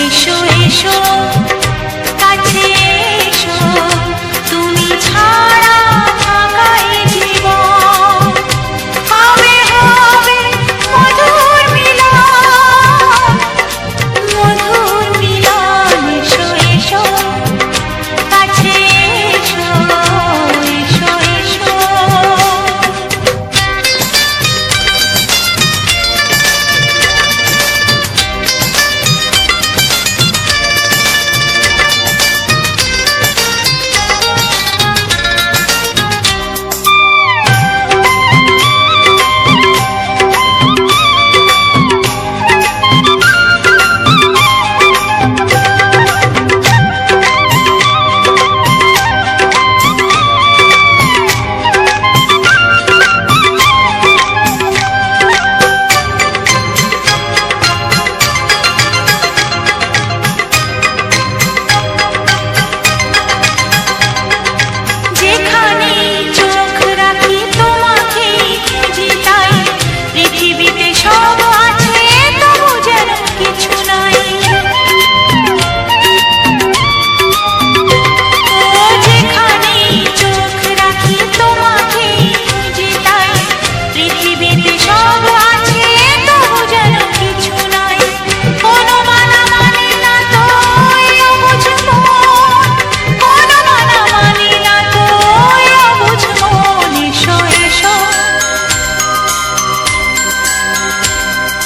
এসো এসো কাছে এসো, তুমি ছাড়া ফাঁকা এই জীবন। কবে হবে মধুর মিলন, মধুর মিলন। এসো এসো কাছে এসো, এসো এসো।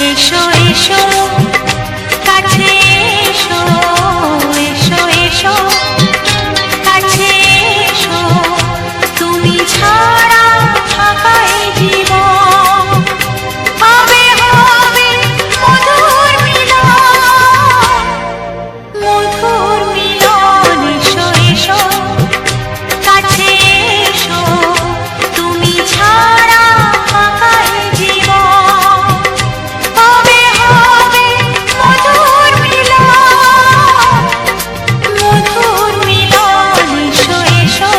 এসো এসো কাছে এসো, এসো এসো কাছে এসো, তুমি ছাড়া ফাঁকা এই জীবন। কবে হবে মধুর মিলন, মধুর মিলন। এসো এসো কাছে এসো, তুমি ছাড়া ফাঁকা এই জীবন। কবে হবে মধুর মিলন, মধুর মিলন। এসো এসো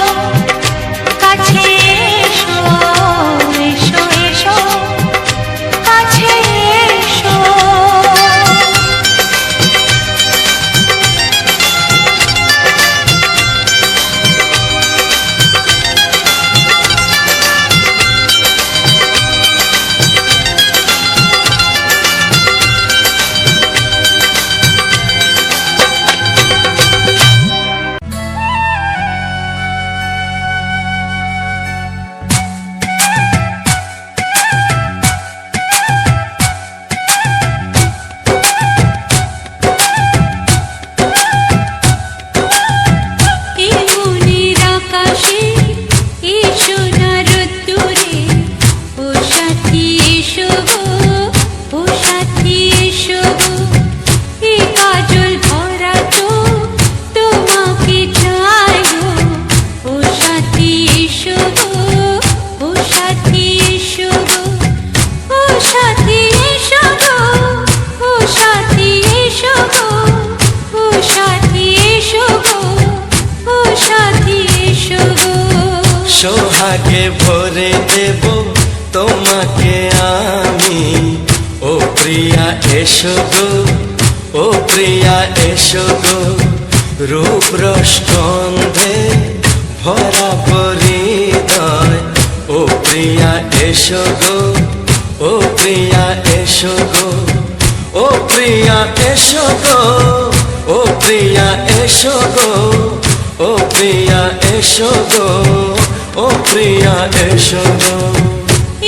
কাছে এসো, এসো এসো কাছে এসো। সোহাগে ভরে দেব তোমাকে আমি, ও প্রিয়া এসো গো, ও প্রিয়া এসো গো। রূপ রস গন্ধে ভরা হৃদয়, ও প্রিয়া এসো গো, ও প্রিয়া এসো গো, ও প্রিয়া এসো গো, ও প্রিয়া এসো গো, ও প্রিয়া এসো গো, ও প্রিয়া এসো গো।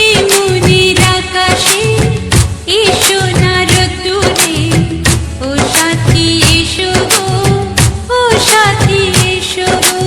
এই মনের আকাশে এসো না রোদ্দুরে, ও সাথী এসো গো, ও সাথী এসো গো।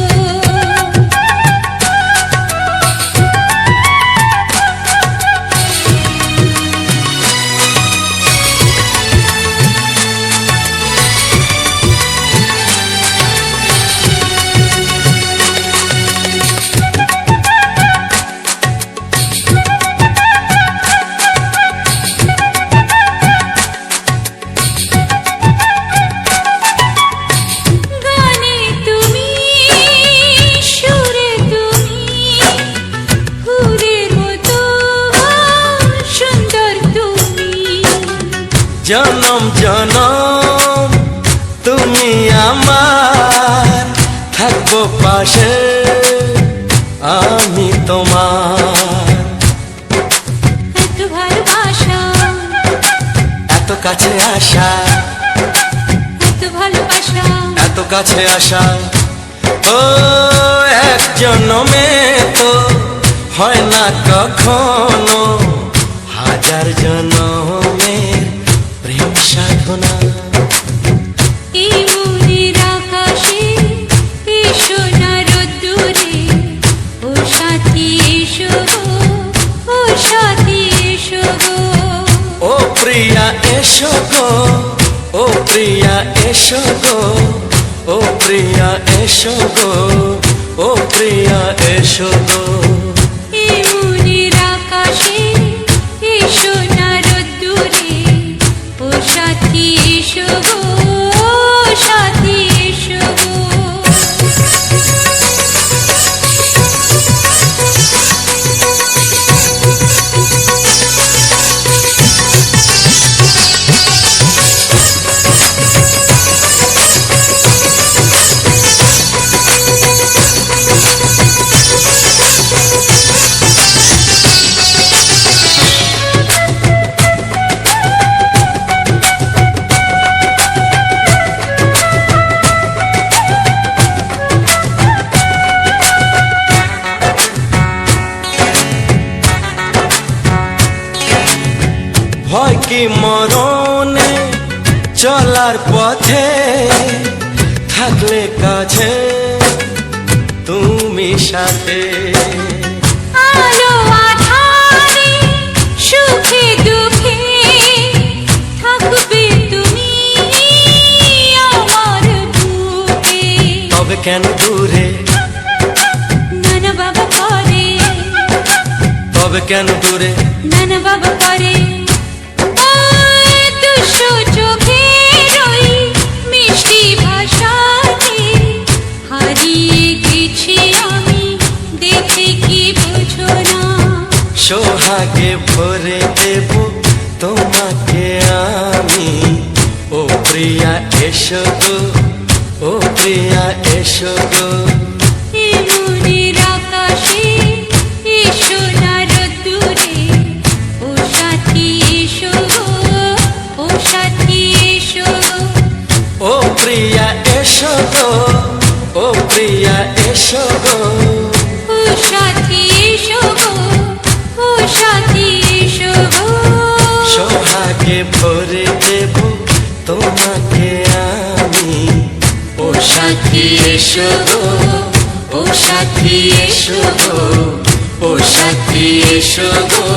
জনম জনম পাশে আমি তোমার, এত ভালোবাসা, এত কাছে আসা, এত ভালোবাসা, এত কাছে আসা। ও এক জন্মে তো হয় না কখনো, হাজার জন্মের প্রেম সাধনা। এই মনের আকাশে এসো না রোদ্দুরে, ও সাথী এসো গো, ও সাথী এসো গো। ও প্রিয়া এসো গো, ও প্রিয়া এসো গো, ও প্রিয়া এসো গো, ও প্রিয়া এসো গো। এই মনের আকাশে এসো না রোদ্দুরে, ও সাথী এসো গো, ও সাথী এসো গো। ভয় কি মরণে চলার পথে, থাকলে কাছে তুমি সাথে। আলো আঁধারে সুখে দুঃখে থাকবে তুমি আমার বুকে। তবে কেন দূরে, নানা বাবা করে, তবে কেন দূরে, নানা বাবা করে। ওই দুশো চোখের ওই মিষ্টি ভাষাতে হারিয়ে গেছি আমি, দেখে কি বুঝো না। সোহাগে ভরে দেব তোমাকে আমি, ও প্রিয়া এসো গো, ও প্রিয়া এসো গো। এই মনের আকাশে এসো না রোদ্দুরে, ও সাথী এসো গো, ও সাথী এসো গো। ও প্রিয়া এসো গো, ও প্রিয়া এসো গো। ও সাথী এসো গো, ও সাথী এসো গো। সোহাগে ভরে দেব তোমাকে আমি, ও সাথী এসো গো, ও সাথী এসো গো, ও সাথী এসো গো,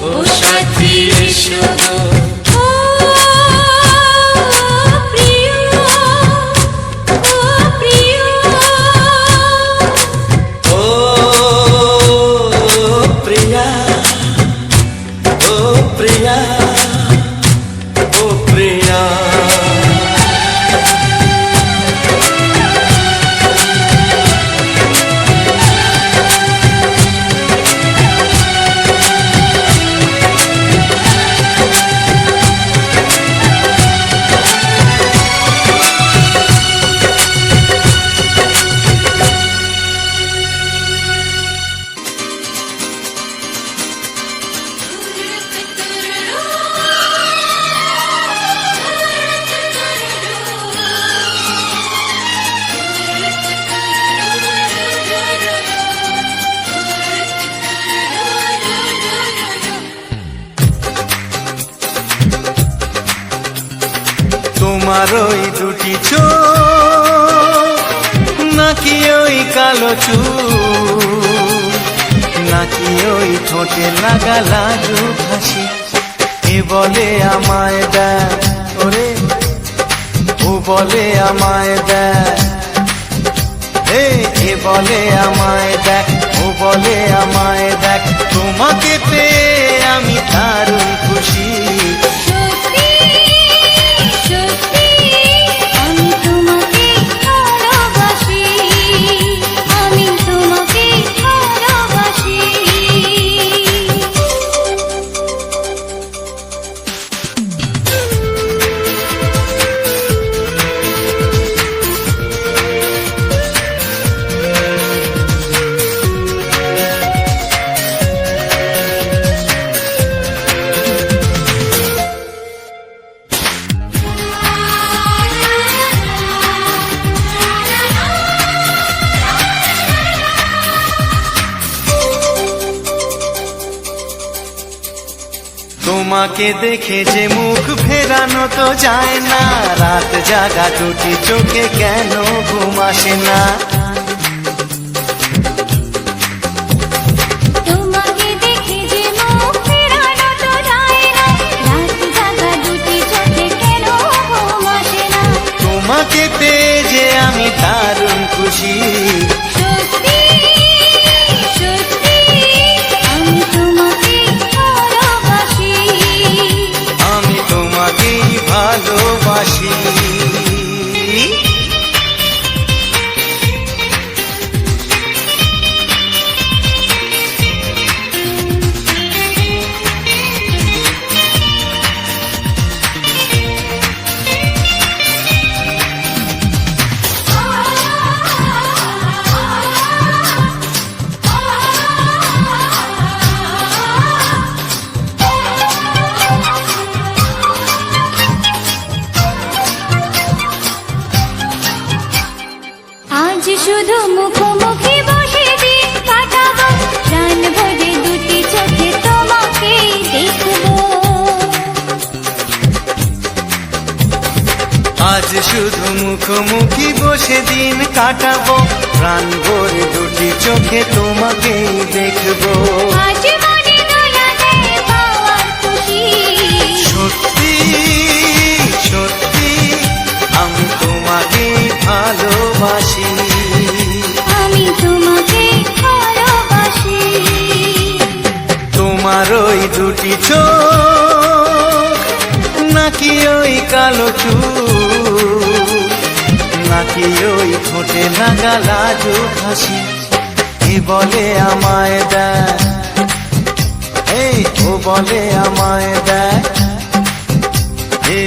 ও সাথী এসো গো। ও প্রিয়, ও প্রিয়, ও প্রিয়া, ও প্রিয়া, ও প্রিয়া। তোমার ওই দুটি চোখ, নাকি ওই কালো চুল, নাকি ওই ঠোঁটে লাগা লাগু হাসি, এ বলে আমায় দেয় ওরে, ও বলে আমায় দেয়, এ বলে আমায় দেখ, ও বলে আমায় দেখ, তোমাকে পেয়ে আমি দারুণ খুশি। সত্যি সত্যি আমি তোমাকে ভালোবাসি, আমি তোমাকে ভালোবাসি। তোমাকে দেখে যে মুখ ফেরানো তো যায় না, রাত জাগা দুটি চোখে কেন ঘুম আসে না। তোমাকে দেখে যে মুখ ফেরানো তো যায় না, রাত জাগা দুটি চোখে কেন ঘুম আসে না। তোমাকে পেয়ে যে আমি দারুণ খুশি, সত্যি সত্যি আমি তোমাকে ভালোবাসি, আমি তোমাকেই ভালোবাসি। আজ শুধু মুখোমুখি বসে দিন কাটাবো, প্রাণ ভরে দুটি চোখে তোমাকে দেখবো। আজ শুধু মুখোমুখি বসে দিন কাটাবো, প্রাণ ভরে দুটি চোখে তোমাকেই দেখবো। আজ মনে দোলা দেয় পাওয়ার খুশি, সত্যি সত্যি আমি তোমাকেই ভালোবাসি, আমি তোমাকে ভালোবাসি। তোমার ওই দুটি চোখ, নাকি ওই কালো চুল, নাকি ওই ঠোঁটে লাগা লাজুক হাসি, এ বলে আমায় দেয়, এই ও বলে আমায় দেয়, এ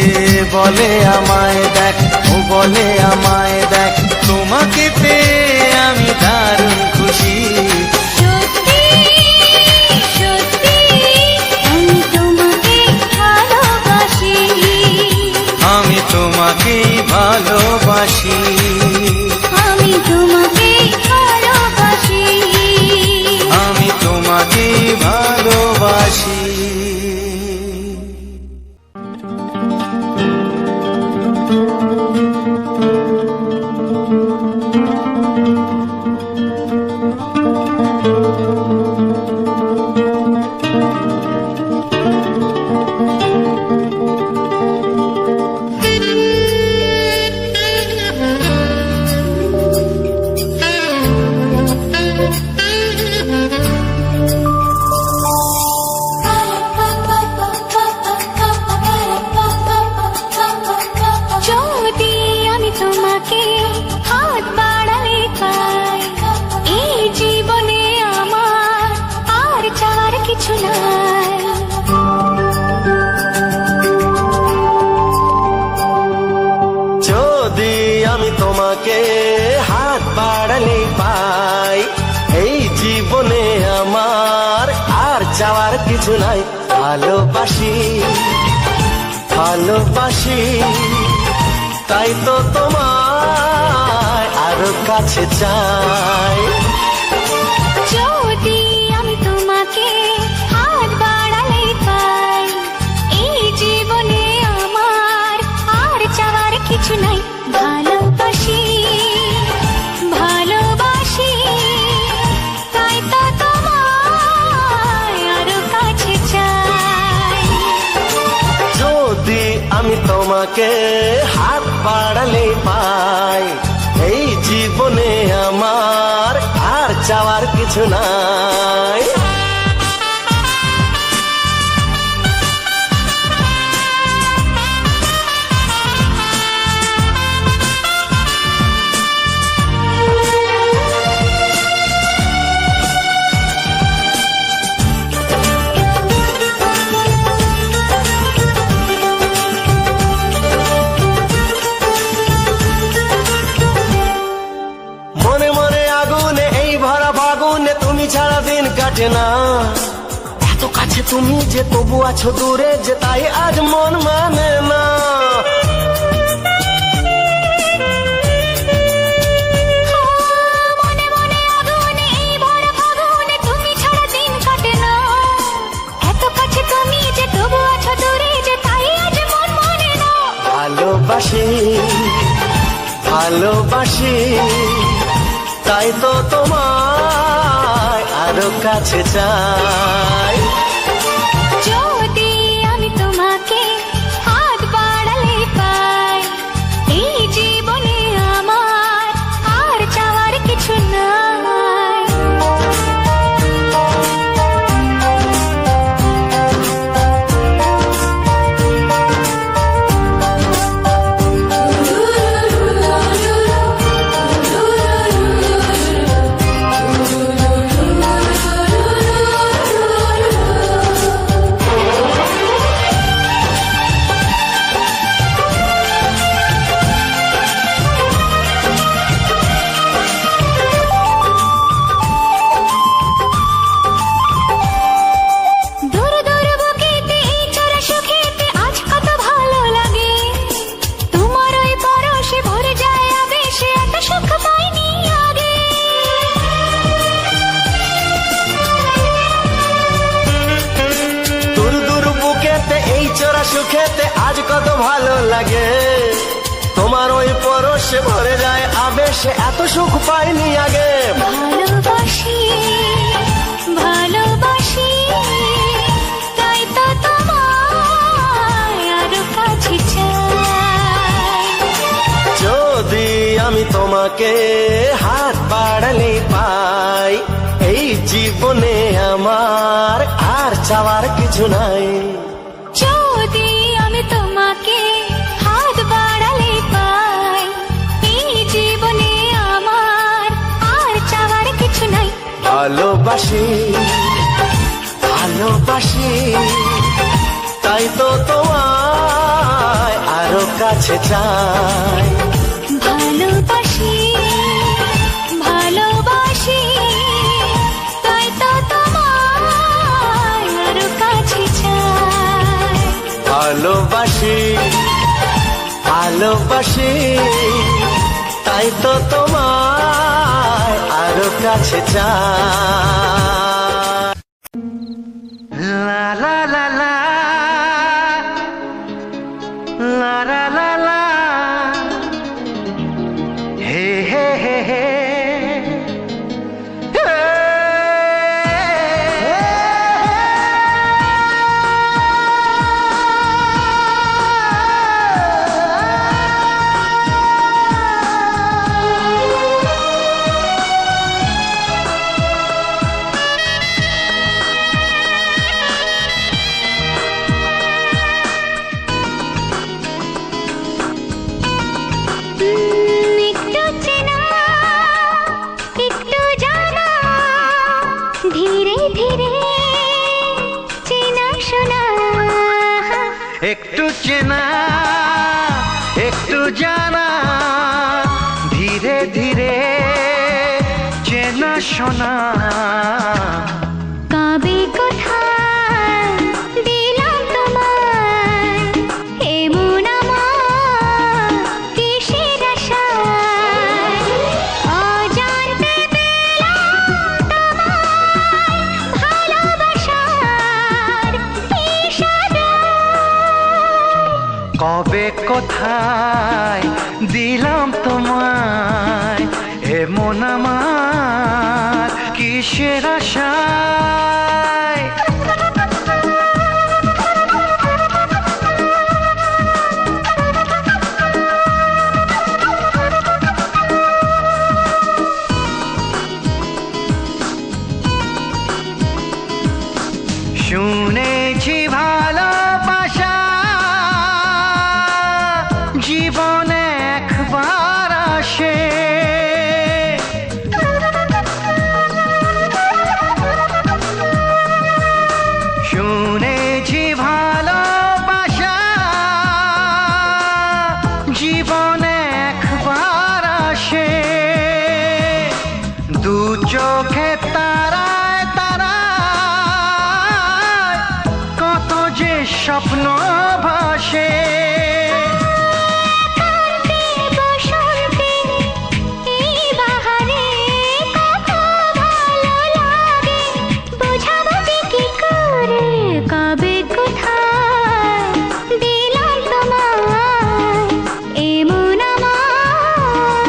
বলে আমায় দেখ, ও বলে আমায় দেখ, তোমাকে পেয়ে আমি দারুণ খুশি। সত্যি সত্যি আমি তোমাকে ভালোবাসি, আমি তোমাকেই ভালোবাসি, আমি তোমাকে ভালোবাসি, আমি তোমাকেই ভালোবাসি। যদি আমি তোমাকে হাত বাড়ালে পাই, এই জীবনে আমার আর চাওয়ার কিছু নাই। যদি আমি তোমাকে হাত বাড়ালে পাই, এই জীবনে আমার আর চাওয়ার কিছু নাই। ভালোবাসি ভালোবাসি, তাই তো তোমায় আরো কাছে চাই। যদি আমি তোমাকে হাত বাড়ালে পাই, এই জীবনে আমার আর চাওয়ার কিছু নাই। ভালোবাসি ভালোবাসি, তাই তো তোমায় আরো কাছে চাই। যদি আমি তোমাকে হাত বাড়ালে পাই, এই জীবনে আমার আর চাওয়ার কিছু নাই। মনে মনে আগুনে এই ভরা ফাগুনে তুমি ছাড়া দিন কাটে না। এত কাছে তুমি যে তবু আছো দূরে, যে তাই আজ মন মানে না। মনে মনে আগুনে এই ভরা ফাগুনে তুমি ছাড়া দিন কাটে না। এত কাছে তুমি যে তবু আছো ভালোবাসি তাই তো তোমায় আরো কাছে চাই। যদি আমি তোমাকে হাত বাড়ালে পাই, এই জীবনে আমার আর চাওয়ার কিছু নাই। দূর দূর বুকেতে এই চড়া সুখেতে আজ কত ভালো লাগে, তোমার ওই পরশে ভরে যায় আবেশে, এত সুখ পাইনি আগে। দূর দূর বুকেতে এই চোরা সুখেতে আজ কত ভালো লাগে, তোমার ওই পরশে ভরে যায় আবেশে, এত সুখ পাইনি আগে। ভালোবাসি ভালোবাসি তাই তো তোমায় আরো কাছে চাই। যদি আমি তোমাকে হাত বাড়ালে পাই, এই জীবনে আমার আর চাওয়ার কিছু নাই। যদি আমি তোমাকে হাত বাড়ালে পাই, এই জীবনে আমার আর চাওয়ার কিছু নাই। ভালোবাসি ভালোবাসি তাই তো তোমায় আরো কাছে চাই। ভালোবাসি ভালোবাসি তাই তো তোমায় আরো কাছে চাই। ভালোবাসি ভালোবাসি তাই তো তোমায় আরো কাছে চাই। লা লা লা লা লা লা লা লা হে হে হে হে একটু চেনা একটু জানা, ধীরে ধীরে চেনা শোনা। একটু চেনা একটু জানা, ধীরে ধীরে চেনা শোনা। কবে কোথায় দিলাম তোমায় এমন আমার কিসের আশায়, অজান্তে পেলাম তোমায় ভালোবাসার ইশারায়। কবে কোথায় দিলাম তোমায় এমন আমার কিসের আশায়। শুনেছি ভালোবাসা জীবনে একবার আসে, শুনেছি ভালোবাসা জীবনে একবার আসে, দু চোখে তারায় তারায় কত যে স্বপ্ন ভাসে। বসন্তে এই বাহারে কত ভালো লাগে, বোঝাবো যে কি করে। কবে কোথায় দিলাম তোমায় এমন আমার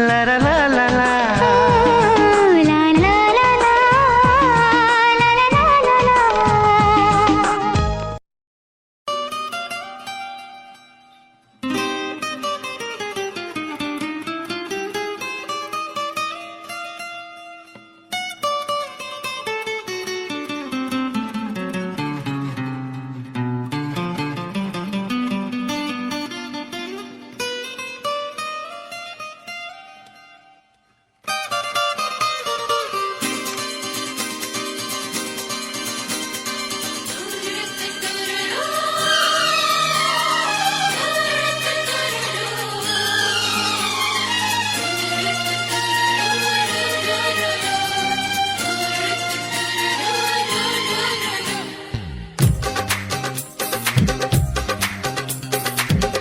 লা লা লা লা লা। লা লা লা লা, লা লা লা লা লা।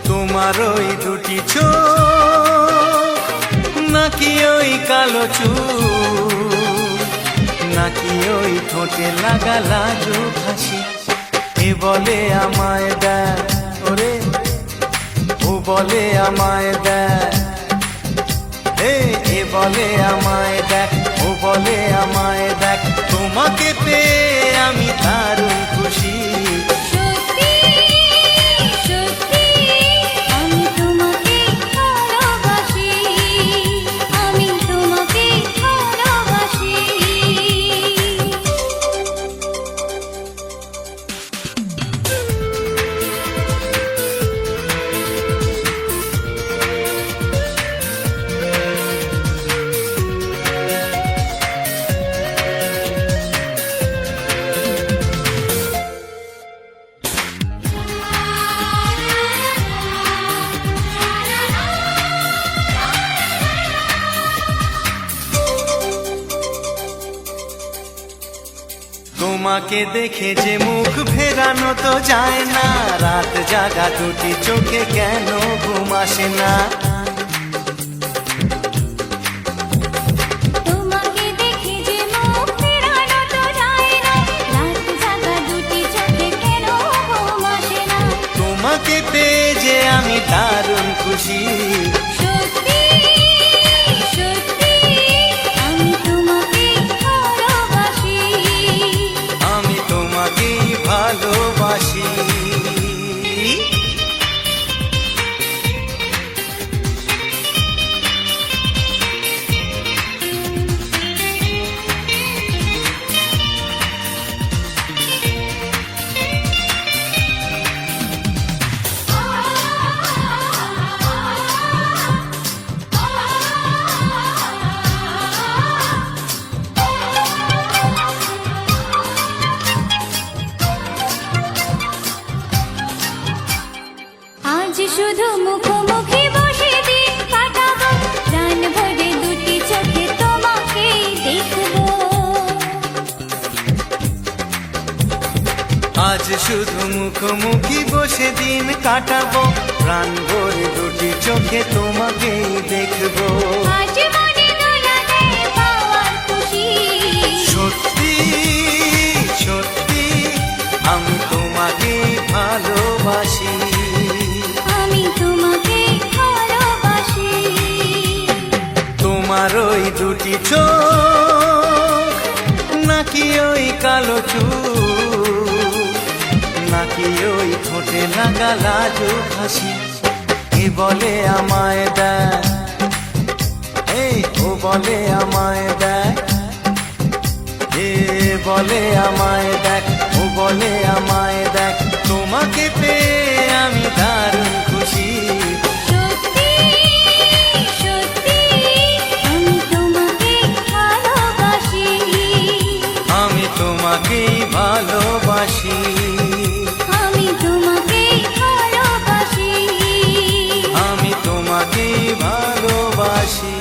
তোমার ওই দুটি চোখ নাকি ওই কালো চুল, নাকি ওই ঠোঁটে লাগা লাজুক হাসি, এ বলে আমায় দেয় ওরে, ও বলে আমায় দেয়, এ বলে আমায় দেখ, ও বলে আমায় দেখ, তোমাকে পেয়ে আমি দারুণ খুশি। সত্যি সত্যি আমি তোমাকে ভালোবাসি, আমি তোমাকে ভালোবাসি। তোমাকে দেখে যে মুখ ফেরানো তো যায় না, রাত জাগা দুটি চোখে কেন ঘুম আসে না। তোমাকে দেখে যে মুখ ফেরানো তো যায় না, রাত জাগা দুটি চোখে কেন ঘুম আসে না। তোমাকে পেয়ে যে আমি দারুণ খুশি। সত্যি সত্যি আমি তোমাকে ভালোবাসি, আমি তোমাকেই ভালোবাসি। আজ শুধু মুখোমুখি বসে দিন কাটাবো, প্রাণ ভরে দুটি চোখে তোমাকে দেখবো। আজ শুধু মুখোমুখি বসে দিন কাটাবো, প্রাণ ভরে দুটি চোখে তোমাকেই দেখবো। আজ মনে দোলা দেয় পাওয়ার খুশি। সত্যি সত্যি আমি তোমাকেই ভালোবাসি। আমি তোমাকে ভালোবাসি। তোমার ওই দুটি চোখ নাকি ওই কালো চুল, নাকি ওই ঠোঁটে লাগা লাজুক হাসি, এ বলে আমায় দেয়, ও বলে আমায় দেয়, এ বলে আমায় দেখ, ও বলে আমায় দেখ, তোমাকে পেয়ে আমি দারুণ খুশি। সত্যি সত্যি আমি তোমাকে ভালোবাসি, আমি তোমাকেই ভালোবাসি। আমি তোমাকে ভালোবাসি। আমি তোমাকেই ভালোবাসি।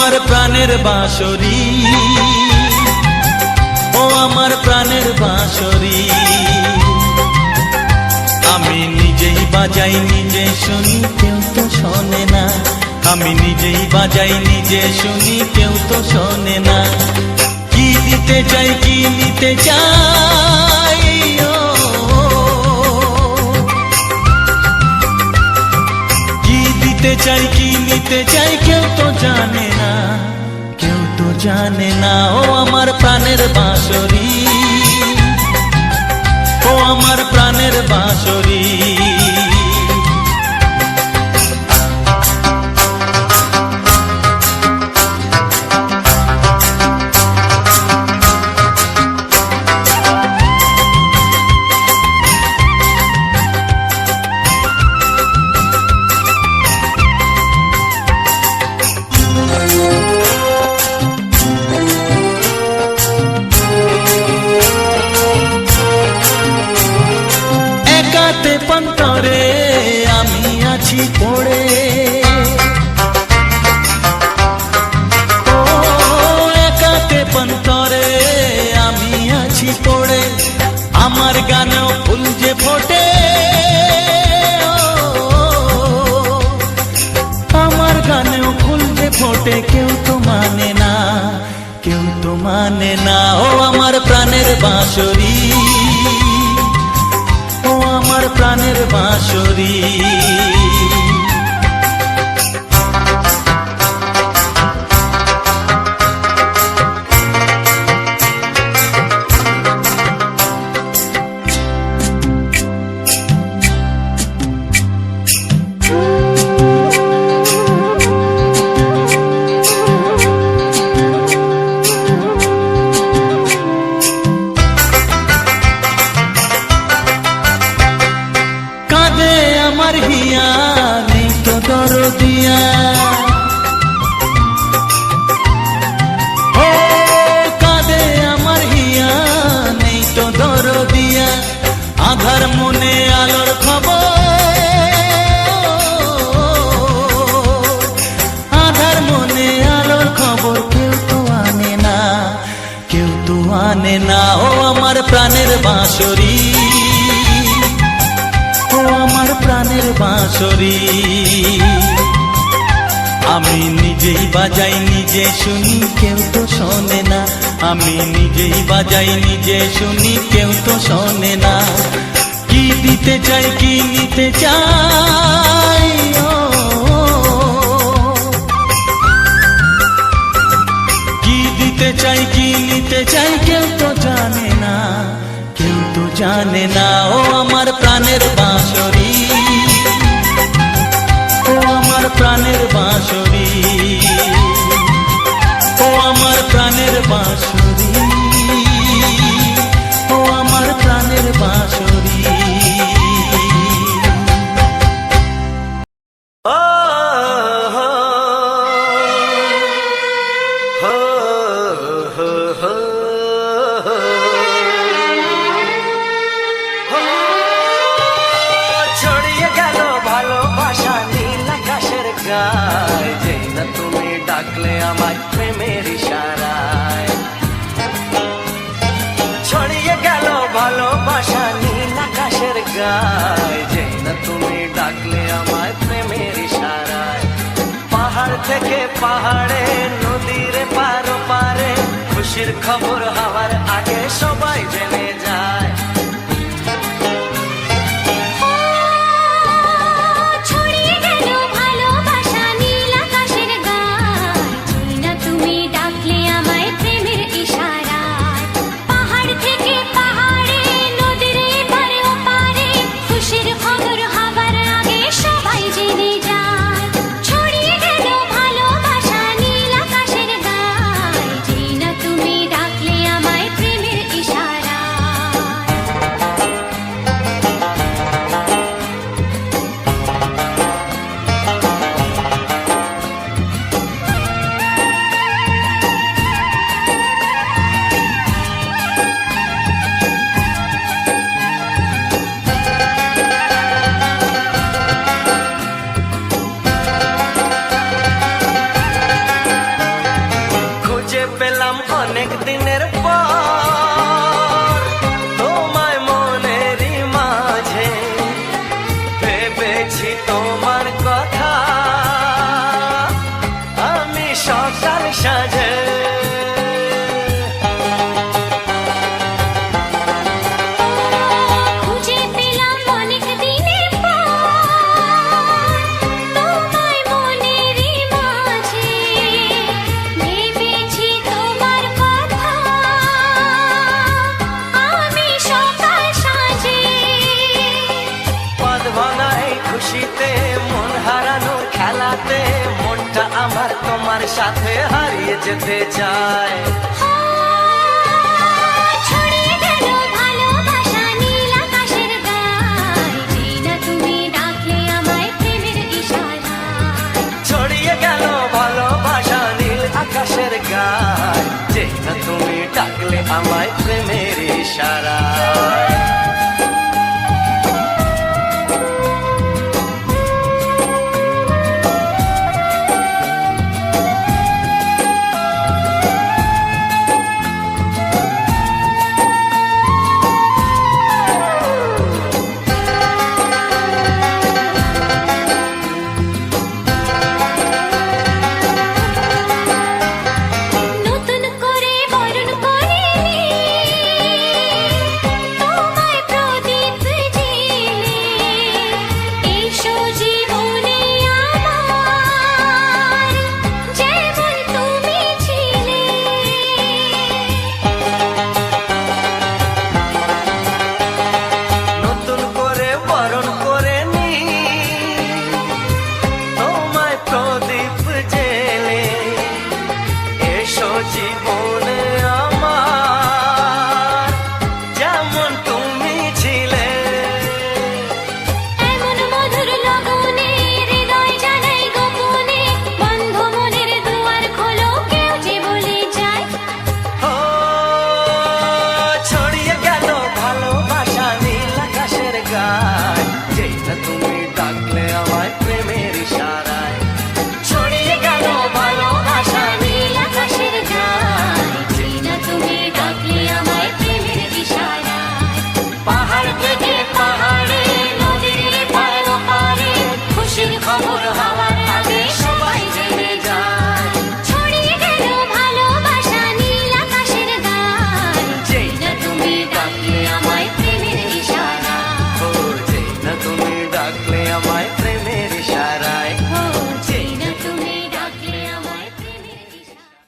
আমার প্রাণের বাঁশরি, ও আমার প্রাণের বাঁশরি। আমি নিজেই বাজাই নিজে শুনি, কেউ তো শোনে না। আমি নিজেই বাজাই নিজে শুনি, কেউ তো শোনে না। কি দিতে চাই কি নিতে চাই, ও কি দিতে চাই কি নিতে চাই, কেউ তো জানে না, কেউ তো জানে না। ও আমার প্রাণের বাঁশরি, ও আমার প্রাণের বাঁশরি। একাতে পন্তরে আমি আছি পড়ে, ও একাতে পন্তরে আমি আছি পড়ে। আমার গানেও ফুল যে ফোটে, আমার গানেও ফুল যে ফোটে, কেউ তো মানে না, কেউ তো মানে না। ও আমার প্রাণের বাঁশরি, ও আমার প্রাণের বাঁশরি। কাঁদে আমার হিয়া, নেই তো দরদিয়া, ও কাঁদে আমার হিয়া, নেই তো দরদিয়া। আধার মনে আলোর খবর, আধার মনে আলোর খবর, কেউ তো আনে না, কেউ তো আনে না। ও আমার প্রাণের বাঁশরি, ও আমার প্রাণের বাঁশরি। আমি নিজেই বাজাই নিজে শুনি, কেউ তো শোনে না। আমি নিজেই বাজাই নিজে শুনি, কেউ তো শোনে না। কি দিতে চাই কি নিতে চাই, ও কি দিতে চাই কি নিতে চাই, কেউ তো জানে না, কেউ তো জানে না। ও আমার প্রাণের বাঁশরি, ও আমার প্রাণের বাঁশরি, ও আমার প্রাণের বাঁশরি, ও আমার প্রাণের বাঁশরি। ও হো হো হো হো হো। ছড়িয়ে গেল ভালোবাসা নীল আকাশের গায়, যেই না তুমি ডাকলে আমায় প্রেমের ইশারায়। ছড়িয়ে গেল ভালোবাসা নীল আকাশের গায়, যেই না তুমি ডাকলে আমায় প্রেমের ইশারায়। পাহাড় থেকে পাহাড়ে, নদীর পার পারে, খুশির খবর হওয়ার আগে সবাই জেনে যায়। ছড়িয়ে গেল ভালোবাসা নীল আকাশের গায়, যেই না তুমি ডাকলে আমায় প্রেমের ইশারায়। পাহাড় থেকে পাহাড়ে, নদীর এপারে ওপারে, খুশির খবর হবার আগে সবাই জেনে যায়। ছড়িয়ে গেল ভালোবাসা নীল আকাশের গায়, যেই না তুমি ডাকলে আমায় প্রেমের ইশারায়। সাজে। খুঁজে পেলাম অনেক দিনের পর তোমায় মনেরই মাঝে, ভেবেছি তোমার কথা আমি সকাল সাজে। পদ ভাঙাই খুশিতে মন হারানোর খেলাতে মনটা আমার তোমার সাথে হারিয়ে যেতে চায়। ছড়িয়ে গেল ভালোবাসা নীল আকাশের গায়, যেই না তুমি ডাকলে আমায় প্রেমের ইশারায়। ছড়িয়ে গেল ভালোবাসা নীল আকাশের গায়, যেই না তুমি ডাকলে আমায় প্রেমের ইশারায়। নতুন করে বরণ করে তোমায় প্রদীপ জেলে, এসো জীবনে আমার যেমন তুমি ছিলে। নতুন করে বরণ করে নি তোমায় প্রদীপ জেলে, এসো জীবনে আমার যেমন তুমি ছিলে। এমন মধুর লগনে হৃদয় জানাই গোপনে, বন্ধ মনের দুয়ার খোলো কেউ যে বলে যায়। ও ছড়িয়ে গেল ভালোবাসা নীল আকাশের গায়, যেই না তুমি ডাকলে আমায় প্রেমের ইশারায়। ছড়িয়ে গেল ভালোবাসা নীল আকাশের গায়, যেই না তুমি ডাকলে আমায় প্রেমের ইশারায়। পাহাড় থেকে পাহাড়ে নদীর পার পারে খুশির খবর হওয়ার আগে সবাই জেনে যায়। ছড়িয়ে গেল ভালোবাসা নীল আকাশের গায়, যেই না তুমি ডাকলে আমায় প্রেমের ইশারায়। ও যেই না তুমি ডাকলে আমায় প্রেমের ইশারায়। ও যেই না তুমি ডাকলে আমায় প্রেমের ইশারায়।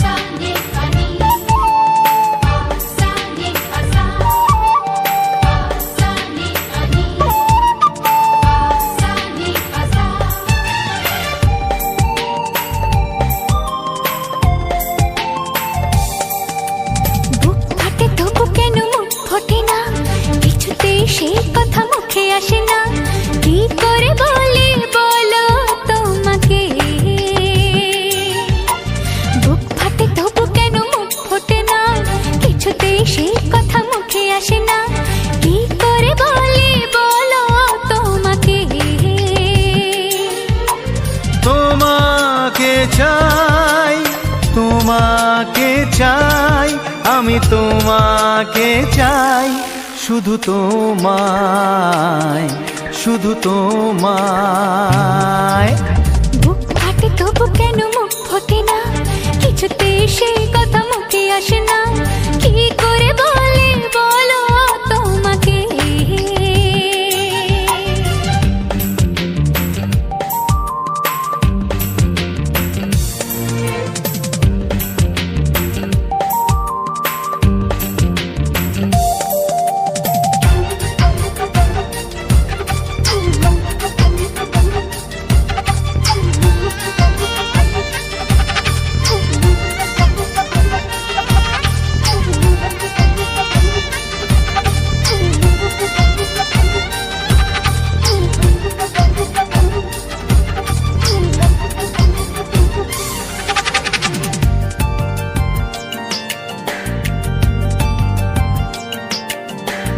Sani ani, sani asa, sani ani, sani asa. বুক ফাটে তবু কেন মুখ ফোটে না, কিছুতেই সেই কথা মুখে আসে না, কি করে বলি বলো তোমাকে। বুক ফাটে তবু কেন মুখ ফোটে না, কিছুতেই সেই কথা মুখে আসে না, কি করে বলি বলো তোমাকে। তোমাকে চাই, তোমাকে চাই, আমি তোমাকে চাই, শুধু তোমায়, শুধু তোমায়। বুক ফাটে তবু কেন মুখ ফোটে না, কিছুতেই সেই কথা মুখে আসে না, কি করে বলি বলো তোমাকে।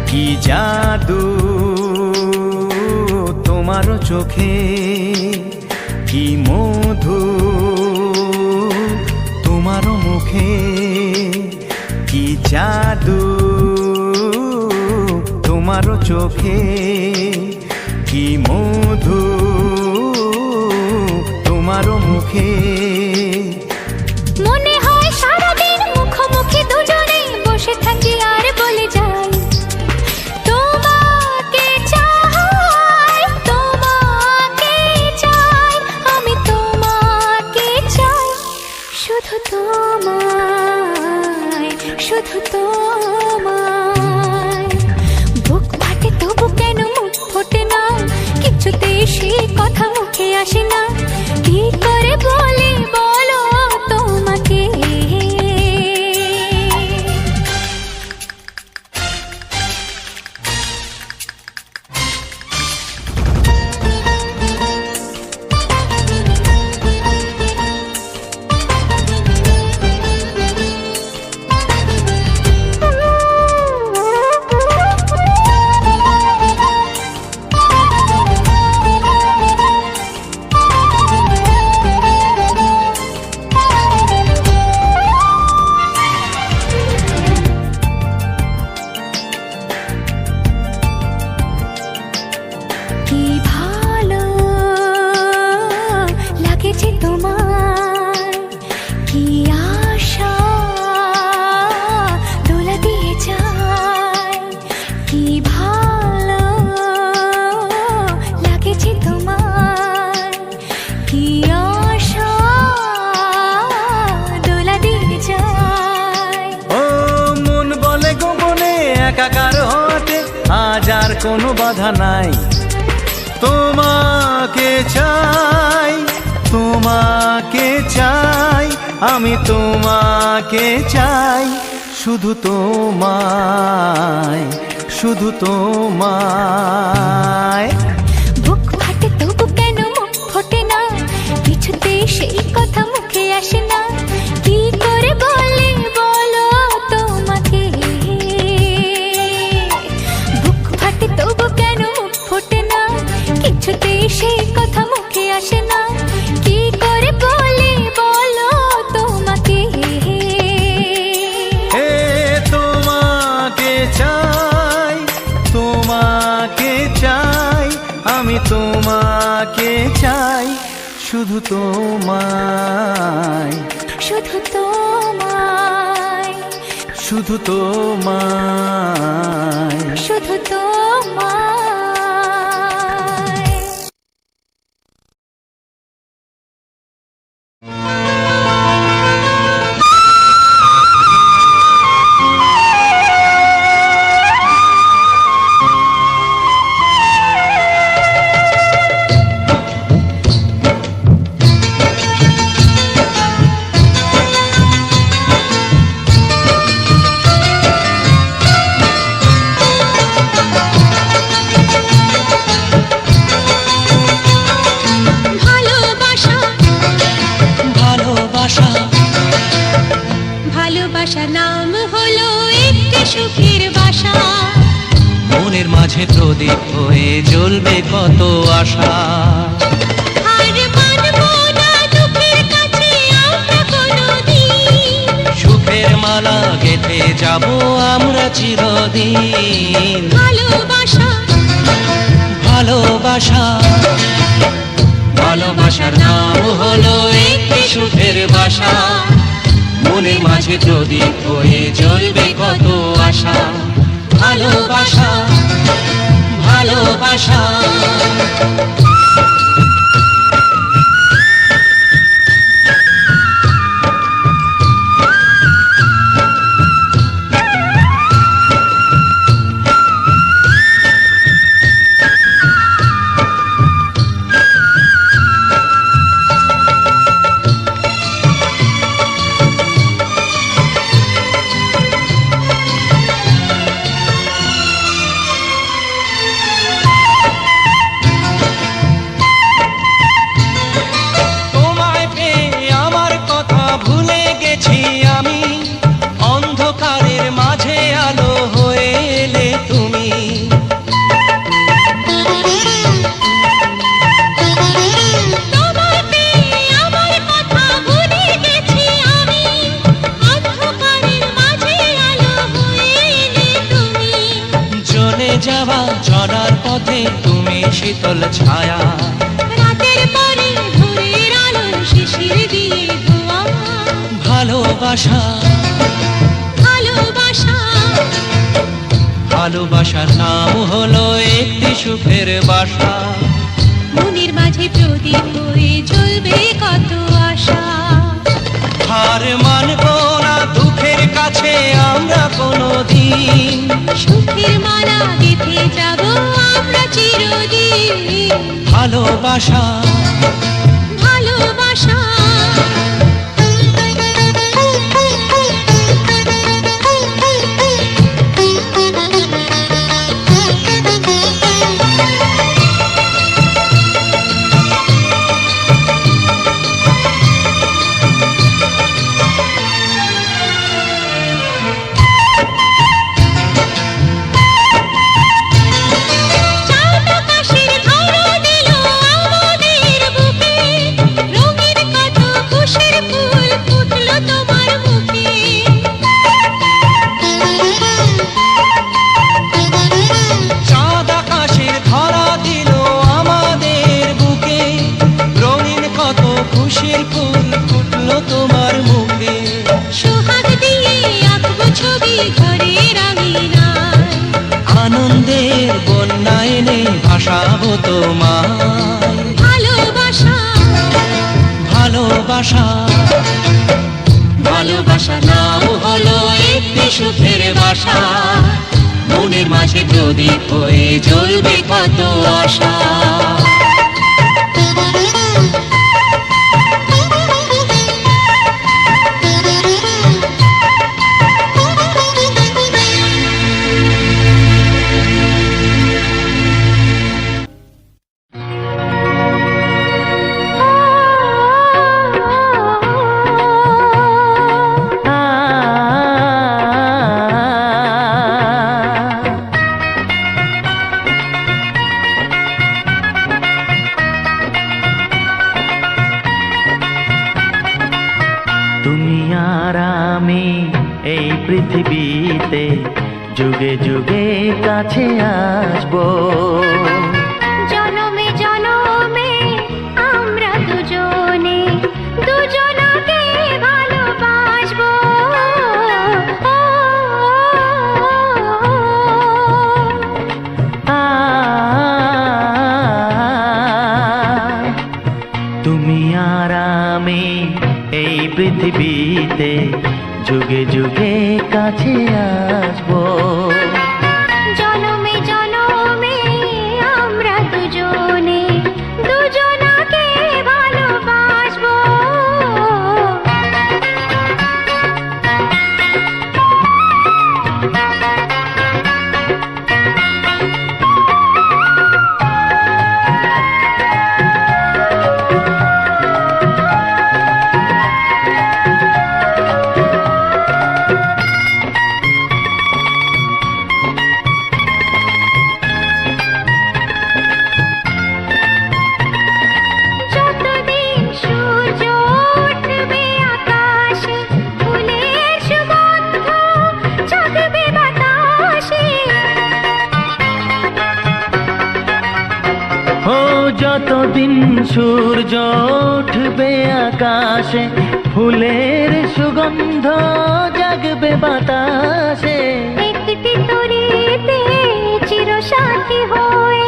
কি জাদু তোমার চোখে, কি মধু তোমারও মুখে, কি জাদু তোমারও চোখে, কি মধু তোমারও মুখে। মনে হয় সারাদিন মুখোমুখি দুজনে বসে থাকি আর বলে যাই তোমাকে চাই, তোমাকে চাই, আমি তোমাকে চাই, শুধু তোমায়, শুধু তোমায়। বুক ফাটে তবু কেন মুখ ফোটে না, কিছুতেই সে কথা মুখে আসে না, কি করে বলি বলো তোমাকে। কি ভালো লাগেছে তোমায়, কি আশা দোলা দিয়ে যায়, কি ভালো লাগেছে তোমায়, কি আশা দোলা দিয়ে যায়। ও মন বলে গোপনে একাকার হতে আজ আর কোনো বাধা নাই, তোমাকে চাই, তোমাকে চাই, আমি তোমাকে চাই, শুধু তোমায়, শুধু তোমায়। বুক ফাটে তবু কেন মুখ ফোটে না, কিছুতে সেই কথা মুখে আসে না, কি করে বলে বলো তোমাকে। বুক ফাটে তবু কেন মুখ ফোটে না, কিছুতে সেই কথা মুখে আসে না, কি করে বলে বলো তোমাকে। হে তোমাকে চাই, তোমাকে চাই, আমি তোমাকে চাই, শুধু তোমায়, শুধু তোমায়, শুধু তোমায়। শুধু তোমায়। ভালোবাসা, ভালোবাসা, ভালোবাসা নাম হলো একটি সুখের বাসা, মনের মাঝে প্রদীপ হয়ে জ্বলবে কত আশা। আর মানবো না দুঃখের কাছে আমরা কোনোদিন, সুখের মালা গেঁথে যাব আমরা চিরদিন। ভালোবাসা, ভালোবাসা, ভালোবাসার নাম হলো একটি সুখের বাসা, মনের মাঝে প্রদীপ হয়ে জ্বলবে কত আশা। ভালোবাসা, ভালোবাসা। যাওয়া চলার পথে তুমি শীতল ছায়া। রাতের পরে ভোরের আলো শিশির দিয়ে ধোয়া। ভালোবাসা ভালোবাসা ভালোবাসার নাম হলো একটি সুখের বাসা। মনের মাঝে প্রদীপ হয়ে জ্বলবে কত আশা। হার মানব না দুঃখের কাছে আমরা কোনোদিন। সুখের মালা গেঁথে যাব আমরা চিরদিন। ভালোবাসা ভালোবাসা চাঁদ আকাশের ধরা দিল আমাদের বুকে। রঙের কত খুশির ফুল ফুটলো তোমার মুখে। চাঁদ আকাশের ধরা দিল আমাদের বুকে। রঙিন কত খুশির ফুল ফুটলো তোমার মুখে। সোহাগ দিয়ে আঁকবো ছবি ঘরের আঙিনায়। আনন্দের বন্যা এনে ভাসাবো তোমায়। ভালোবাসা ভালোবাসা ভালোবাসা নাম হলো একটি সুখের বাসা। মনের মাঝে প্রদীপ হয়ে জ্বলবে কত আশা। তুমি আর আমি এই পৃথিবীতে যুগে যুগে কাছে আসবো। জনমে জনমে আমরা দুজনে দুজনকে ভালোবাসবো। তুমি আর আমি এই পৃথিবীতে যুগে যুগে কাছে আসবো। জনমে জনমে আমরা দুজনে দুজনকে ভালোবাসবো। যতদিন সূর্য উঠবে আকাশে, ফুলের সুগন্ধ জাগবে বাতাসে। ও যতদিন সূর্য উঠবে আকাশে, ফুলের সুগন্ধ জাগবে বাতাসে। একটি তরিতে চিরসাথী হয়ে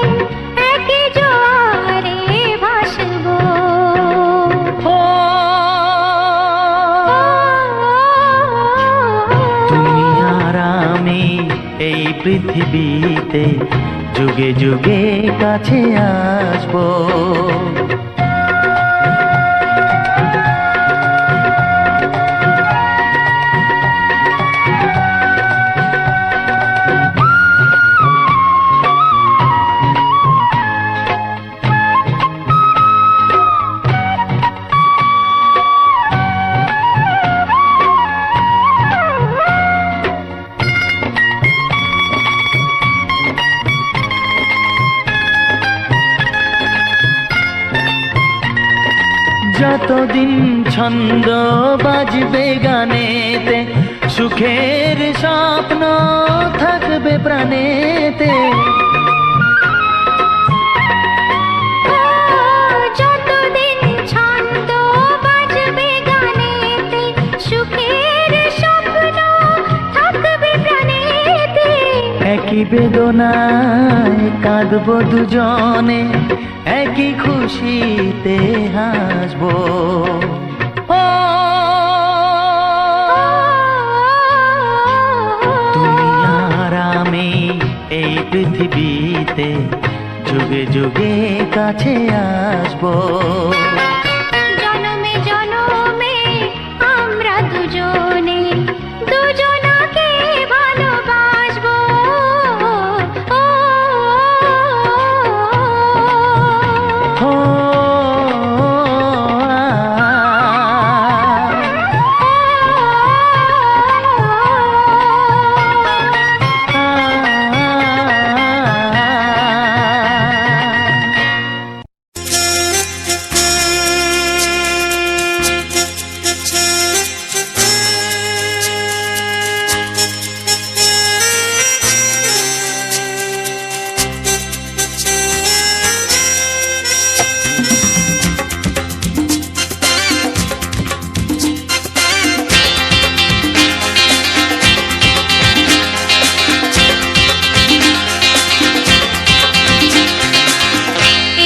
একই জোয়ারে ভাসবো। ও তুমি আর আমি এই পৃথিবীতে যুগে যুগে কাছে আসবো। যতদিন ছন্দ বাজবে গানেতে, সুখের স্বপ্ন থাকবে প্রাণেতে, যতদিন ছন্দ বাজবে গানেতে, সুখের স্বপ্ন থাকবে প্রাণেতে। একই বেদনায় কাঁদবো দুজনে, একই খুশিতে হাসবো। ও তুমি আর আমি এই পৃথিবীতে যুগে যুগে কাছে আসবো। জনমে জনমে আমরা দুজনে দুজনাকে ভালোবাসবো। ও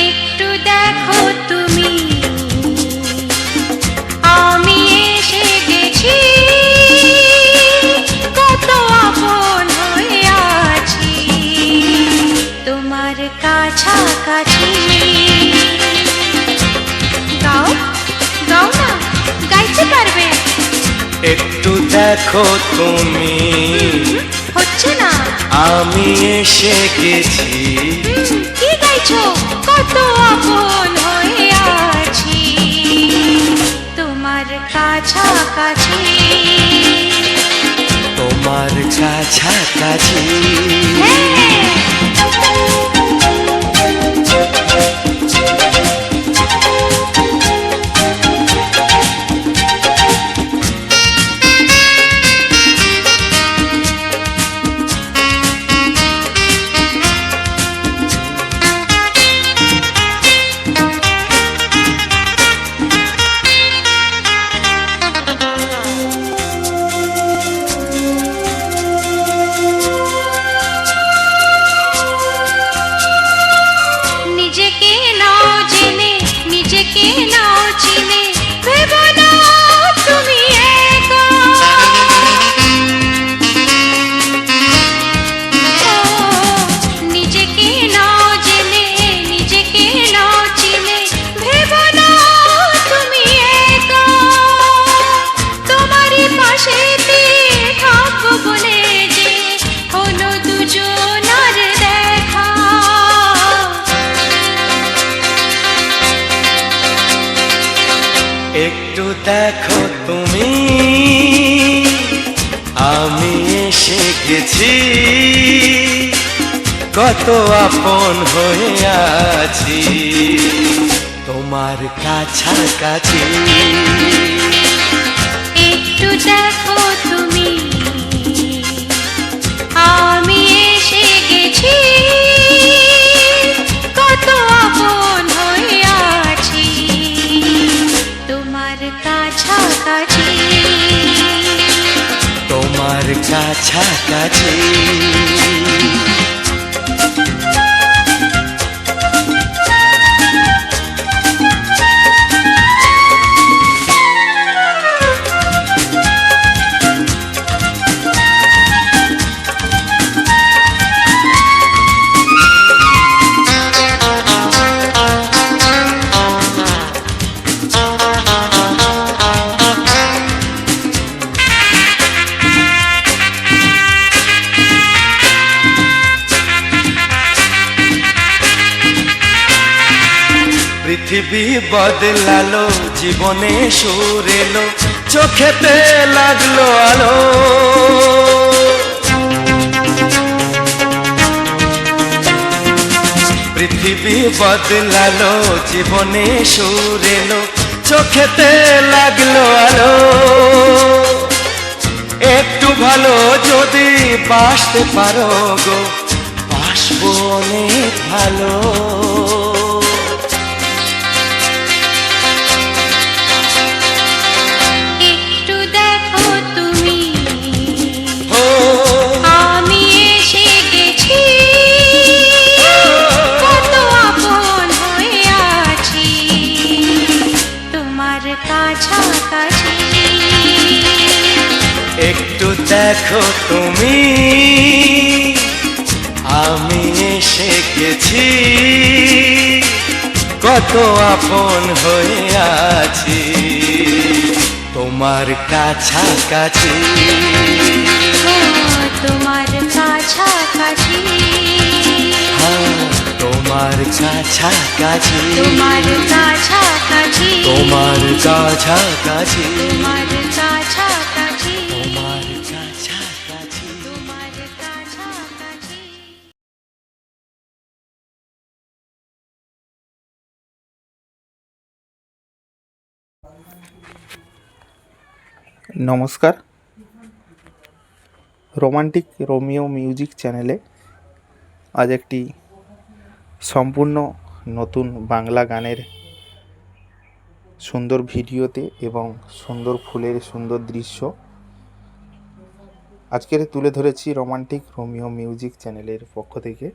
একটু দেখো তুমি, আমি এসে গেছি, কত আপন হয়ে আছি তোমার কাছাকাছি। গাও গাও না, গাইতে পারবে? একটু দেখো তুমি, হচ্ছে না। আমি এসে গেছি, কি গাইছো? কত আপন হয়ে আছি তোমার কাছাকাছি। তোমার কাছাকাছি। নিজেকে নাও জেনে, নিজেকে নাও চিনে, ভেবো না তুমি একা। নিজেকে নাও জেনে, নিজেকে নাও চিনে, ভেবো না তুমি একা। তোমারই পাশেতে থাকবো বলে যে হলো দুজনার দেখা। একটু দেখো তুমি, আমি এসে গেছি, কত আপন হয়ে আছি তোমার কাছাকাছি। একটু দেখো তুমি, আমি এসে গেছি, কত আপন হয়ে আছি তোমার কাছাকাছি। তোমার কাছাকাছি। পৃথিবী বদলালো, জীবনে সুর এলো, চোখেতে লাগলো আলো। পৃথিবী বদলালো, জীবনে সুর এলো, চোখেতে লাগলো আলো। একটু ভালো যদি বাসতে পারো গো, বাসবো অনেক ভালো। একটু দেখো তুমি, ও আমি এসে গেছি, কত আপন হয়ে আছি তোমার কাছাকাছি। একটু দেখো তুমি, আমি এসে গেছি, কত আপন হয়ে আছি তোমার কাছাকাছি। ও তোমার কাছাকাছি, হ্যাঁ, তোমার কাছাকাছি, তোমার কাছাকাছি, তোমার কাছাকাছি, তোমার কাছাকাছি, তোমার কাছাকাছি। তোমার কাছাকাছি। নমস্কার, রোমান্টিক রোমিও মিউজিক চ্যানেলে আজ একটি সম্পূর্ণ নতুন বাংলা গানের সুন্দর ভিডিওতে এবং সুন্দর ফুলের সুন্দর দৃশ্য আজকের তুলে ধরেছি রোমান্টিক রোমিও মিউজিক চ্যানেলের পক্ষ থেকে।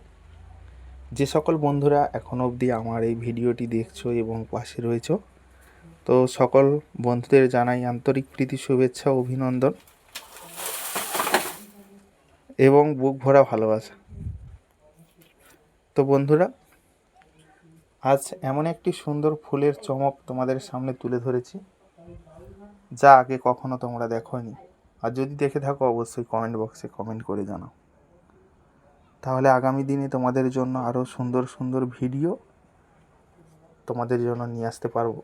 যে সকল বন্ধুরা এখন অবধি আমার এই ভিডিওটি দেখছো এবং পাশে রয়েছো, তো সকল বন্ধুদের জানাই আন্তরিক প্রীতি, শুভেচ্ছা, অভিনন্দন এবং বুক ভরা ভালোবাসা। তো বন্ধুরা, আজ এমন একটি সুন্দর ফুলের চমক তোমাদের সামনে তুলে ধরেছি যা আগে কখনো তোমরা দেখোনি। আর যদি দেখে থাকো অবশ্যই কমেন্ট বক্সে কমেন্ট করে জানাও, তাহলে আগামী দিনে তোমাদের জন্য আরও সুন্দর সুন্দর ভিডিও তোমাদের জন্য নিয়ে আসতে পারবো।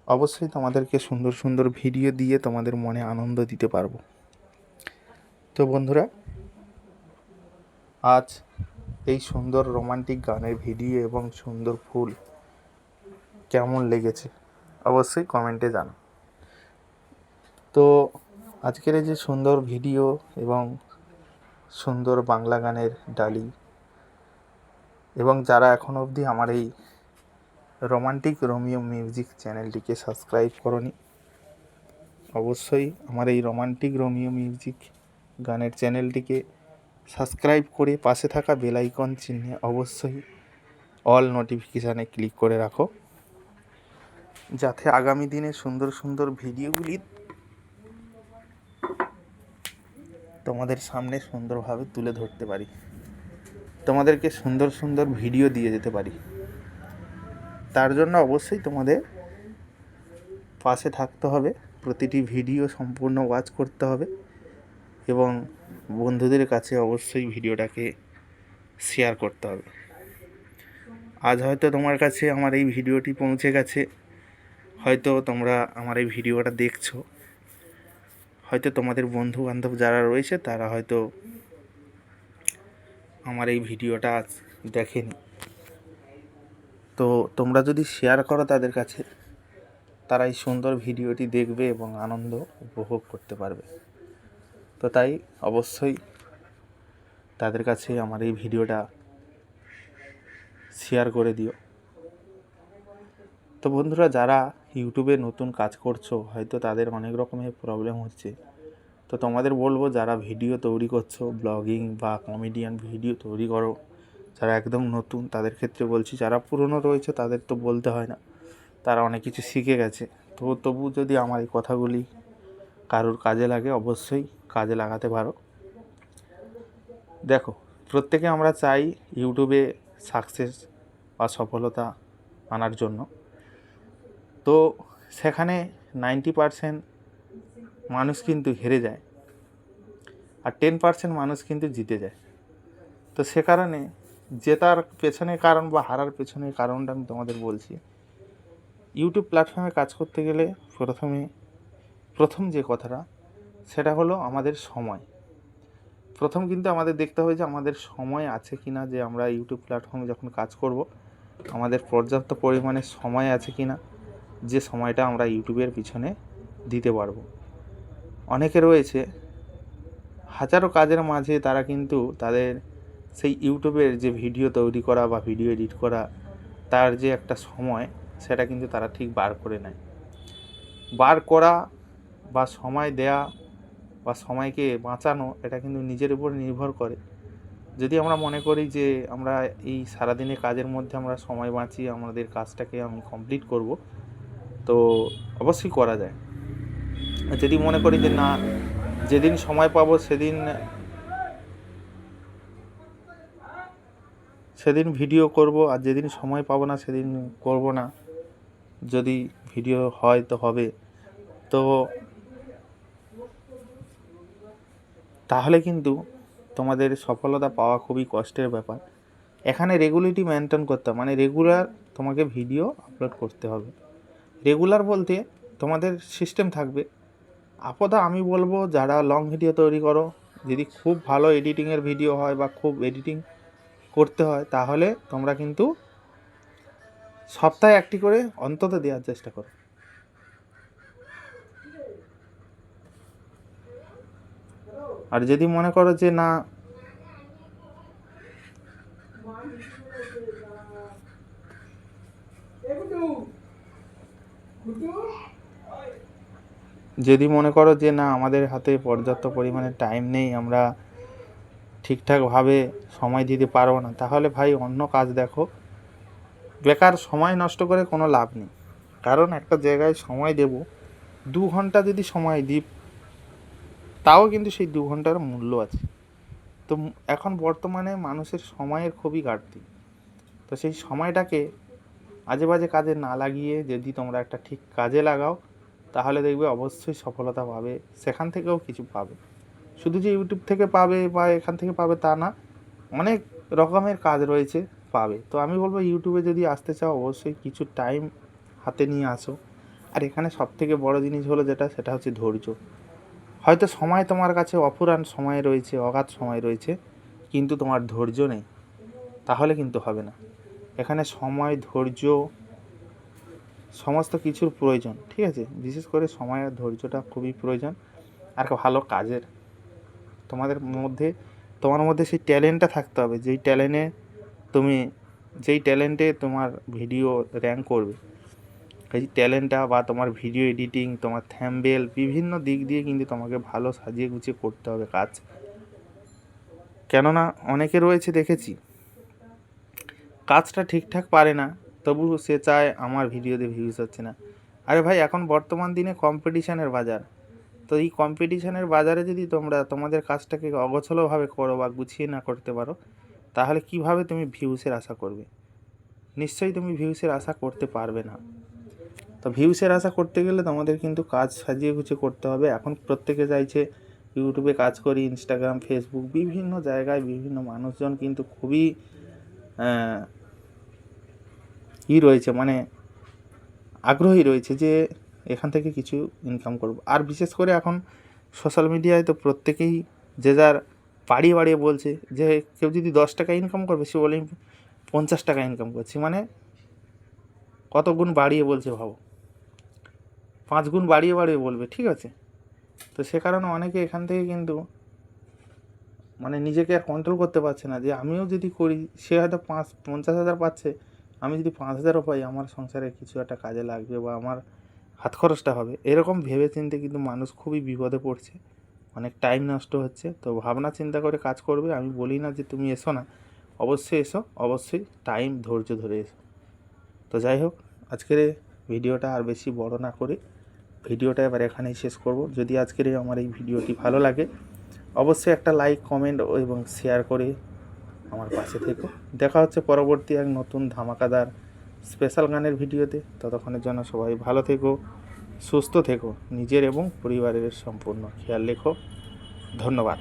অবশ্যই তোমাদেরকে সুন্দর সুন্দর ভিডিও দিয়ে তোমাদের মনে আনন্দ দিতে পারবো। তো বন্ধুরা, আজ এই সুন্দর রোমান্টিক গানের ভিডিও এবং সুন্দর ফুল কেমন লেগেছে অবশ্যই কমেন্টে জানাও। তো আজকের এই যে সুন্দর ভিডিও এবং সুন্দর বাংলা গানের ডালি, এবং যারা এখন অবধি আমার এই রোমান্টিক রোমিও মিউজিক চ্যানেলটিকে সাবস্ক্রাইব করনি, অবশ্যই আমার এই রোমান্টিক রোমিও মিউজিক গানের চ্যানেলটিকে সাবস্ক্রাইব করে পাশে থাকা বেল আইকন চিহ্নে অবশ্যই অল নোটিফিকেশানে ক্লিক করে রাখো, যাতে আগামী দিনে সুন্দর সুন্দর ভিডিওগুলি তোমাদের সামনে সুন্দরভাবে তুলে ধরতে পারি, তোমাদেরকে সুন্দর সুন্দর ভিডিও দিয়ে যেতে পারি। তার জন্য অবশ্যই তোমাদের পাশে থাকতে হবে, প্রতিটি ভিডিও সম্পূর্ণ ওয়াচ করতে হবে এবং বন্ধুদের কাছে অবশ্যই ভিডিওটাকে শেয়ার করতে হবে। আজ হয়তো তোমার কাছে আমার এই ভিডিওটি পৌঁছে গেছে, হয়তো তোমরা আমার এই ভিডিওটা দেখছো, হয়তো তোমাদের বন্ধু বান্ধব যারা রয়েছে তারা হয়তো আমার এই ভিডিওটা আজ দেখেনি। তো তোমরা যদি শেয়ার করো তাদের কাছে, তারা এই সুন্দর ভিডিওটি দেখবে এবং আনন্দ উপভোগ করতে পারবে। তো তাই অবশ্যই তাদের কাছে আমার এই ভিডিওটা শেয়ার করে দিও। তো বন্ধুরা, যারা ইউটিউবে নতুন কাজ করছো, হয়তো তাদের অনেক রকমের প্রবলেম হচ্ছে, তো তোমাদের বলবো যারা ভিডিও তৈরি করছো, ব্লগিং বা কমেডিয়ান ভিডিও তৈরি করো, যারা একদম নতুন তাদের ক্ষেত্রে বলছি, যারা পুরনো রয়েছে তাদের তো বলতে হয় না, তারা অনেক কিছু শিখে গেছে। তো তবু যদি আমার এই কথাগুলি কারোর কাজে লাগে অবশ্যই কাজে লাগাতে পারো। দেখো, প্রত্যেকে আমরা চাই ইউটিউবে সাকসেস বা সফলতা আনার জন্য, তো সেখানে 90% মানুষ কিন্তু হেরে যায় আর 10% মানুষ কিন্তু জিতে যায়। তো সে কারণে জেতার পেছনে কারণ বা হারার পেছনে কারণটা আমি তোমাদের বলছি। ইউটিউব প্ল্যাটফর্মে কাজ করতে গেলে প্রথম যে কথাটা সেটা হলো আমাদের সময়। প্রথম কিন্তু আমাদের দেখতে হবে যে আমাদের সময় আছে কি না, যে আমরা ইউটিউব প্ল্যাটফর্মে যখন কাজ করব আমাদের পর্যাপ্ত পরিমাণে সময় আছে কি না, যে সময়টা আমরা ইউটিউবের পিছনে দিতে পারবো। অনেকে রয়েছে হাজারো কাজের মাঝে তারা কিন্তু তাদের সেই ইউটিউবের যে ভিডিও তৈরি করা বা ভিডিও এডিট করা তার যে একটা সময় সেটা কিন্তু তারা ঠিক বার করে নেয়। বার করা বা সময় দেয়া বা সময়কে বাঁচানো এটা কিন্তু নিজের উপর নির্ভর করে। যদি আমরা মনে করি যে আমরা এই সারাদিনের কাজের মধ্যে আমরা সময় বাঁচিয়ে আমাদের কাজটাকে আমি কমপ্লিট করব, তো অবশ্যই করা যায়। আর যদি মনে করি যে না, যেদিন সময় পাবো সেদিন ভিডিও করব, আর যেদিন সময় পাবো না সেদিন করব না, যদি ভিডিও হয় তো হবে, তো তাহলে কিন্তু তোমাদের সফলতা পাওয়া খুবই কষ্টের ব্যাপার। এখানে রেগুলারিটি মেনটেন করতে হবে, মানে রেগুলার তোমাকে ভিডিও আপলোড করতে হবে। রেগুলার বলতে তোমাদের সিস্টেম থাকবে। আপাতত আমি বলবো যারা লং ভিডিও তৈরি করো, যদি খুব ভালো এডিটিংয়ের ভিডিও হয় বা খুব এডিটিং করতে হয়, তাহলে তোমরা কিন্তু সপ্তাহে একটি করে অন্তত দেওয়ার চেষ্টা করো। আর যদি মনে করো যে না, যদি মনে করো যে না আমাদের হাতে পর্যাপ্ত পরিমাণে টাইম নেই, আমরা ঠিকঠাকভাবে সময় দিতে পারবো না, তাহলে ভাই অন্য কাজ দেখো। বেকার সময় নষ্ট করে কোনো লাভ নেই। কারণ একটা জায়গায় সময় দেব, 2 ঘন্টা যদি সময় দিই, তাও কিন্তু সেই 2 ঘন্টার মূল্য আছে। তো এখন বর্তমানে মানুষের সময়ের খুবই ঘাটতি। তো সেই সময়টাকে আজে বাজে কাজে না লাগিয়ে যদি তোমরা একটা ঠিক কাজে লাগাও, তাহলে দেখবে অবশ্যই সফলতা পাবে, সেখান থেকেও কিছু পাবে। শুধু যে ইউটিউব থেকে পাবে বা এখান থেকে পাবে তা না, অনেক রকমের কাজ রয়েছে, পাবে। তো আমি বলবো ইউটিউবে যদি আসতে চাও অবশ্যই কিছু টাইম হাতে নিয়ে আসো। আর এখানে সবথেকে বড় জিনিস হলো সেটা হচ্ছে ধৈর্য। হয়তো সময় তোমার কাছে অফুরান সময় রয়েছে, অগাধ সময় রয়েছে, কিন্তু তোমার ধৈর্য নেই, তাহলে কিন্তু হবে না। এখানে সময়, ধৈর্য সমস্ত কিছুর প্রয়োজন, ঠিক আছে? বিশেষ করে সময় আর ধৈর্যটা খুবই প্রয়োজন। আর ভালো কাজের তোমার মধ্যে সেই ট্যালেন্টটা থাকতে হবে, যেই ট্যালেন্টে তোমার ভিডিও র্যাঙ্ক করবে। এই ট্যালেন্টটা বা তোমার ভিডিও এডিটিং, তোমার থাম্বনেল, বিভিন্ন দিক দিয়ে কিন্তু তোমাকে ভালো সাজিয়ে গুছিয়ে করতে হবে কাজ। কেননা অনেকে রয়েছে দেখেছি কাজটা ঠিকঠাক পারে না, তবু সে চায় আমার ভিডিওতে ভিউজ হচ্ছে না। আরে ভাই, এখন বর্তমান দিনে কম্পিটিশানের বাজার। তো এই কম্পিটিশানের বাজারে যদি তোমরা তোমাদের কাজটাকে অগোছালোভাবে করো বা গুছিয়ে না করতে পারো, তাহলে কিভাবে তুমি ভিউসের আশা করবে? নিশ্চয়ই তুমি ভিউসের আশা করতে পারবে না। তো ভিউসের আশা করতে গেলে তোমাদের কিন্তু কাজ সাজিয়ে গুছিয়ে করতে হবে। এখন প্রত্যেকে চাইছে ইউটিউবে কাজ করি, ইনস্টাগ্রাম, ফেসবুক, বিভিন্ন জায়গায় বিভিন্ন মানুষজন কিন্তু খুবই রয়েছে, মানে আগ্রহী রয়েছে যে এখান থেকে কিছু ইনকাম করব। আর বিশেষ করে এখন সোশ্যাল মিডিয়ায় তো প্রত্যেকেই যে যার বাড়িয়ে বাড়িয়ে বলছে যে কেউ যদি 10 টাকা ইনকাম করবে, সে বলে 50 টাকা ইনকাম করছি, মানে কত গুণ বাড়িয়ে বলছে ভাবো, 5 গুণ বাড়িয়ে বাড়িয়ে বলবে, ঠিক আছে? তো সে কারণে অনেকে এখান থেকে কিন্তু মানে নিজেকে আর কন্ট্রোল করতে পারছে না, যে আমিও যদি করি, সে হয়তো 50,000 পাচ্ছে, আমি যদি 5,000ও পাই, আমার সংসারে কিছু একটা কাজে লাগবে বা আমার হাত খরচটা হবে, এরকম ভেবে চিন্তে কিন্তু মানুষ খুবই বিপদে পড়ছে, অনেক টাইম নষ্ট হচ্ছে। তো ভাবনা চিন্তা করে কাজ করবে। আমি বলি না যে তুমি এসো না, অবশ্যই এসো, অবশ্যই টাইম ধৈর্য ধরে এসো। তো যাই হোক, আজকের ভিডিওটা আর বেশি বড় না করে ভিডিওটা এবার এখানেই শেষ করব। যদি আজকের আমার এই ভিডিওটি ভালো লাগে, অবশ্যই একটা লাইক, কমেন্ট এবং শেয়ার করে আমার পাশে থেকো। দেখা হচ্ছে পরবর্তী এক নতুন ধামাকাদার স্পেশাল গানের ভিডিওতে। ততক্ষণের জন্য সবাই ভালো থেকো, সুস্থ থেকো, নিজের এবং পরিবারের সম্পূর্ণ খেয়াল রেখো। ধন্যবাদ।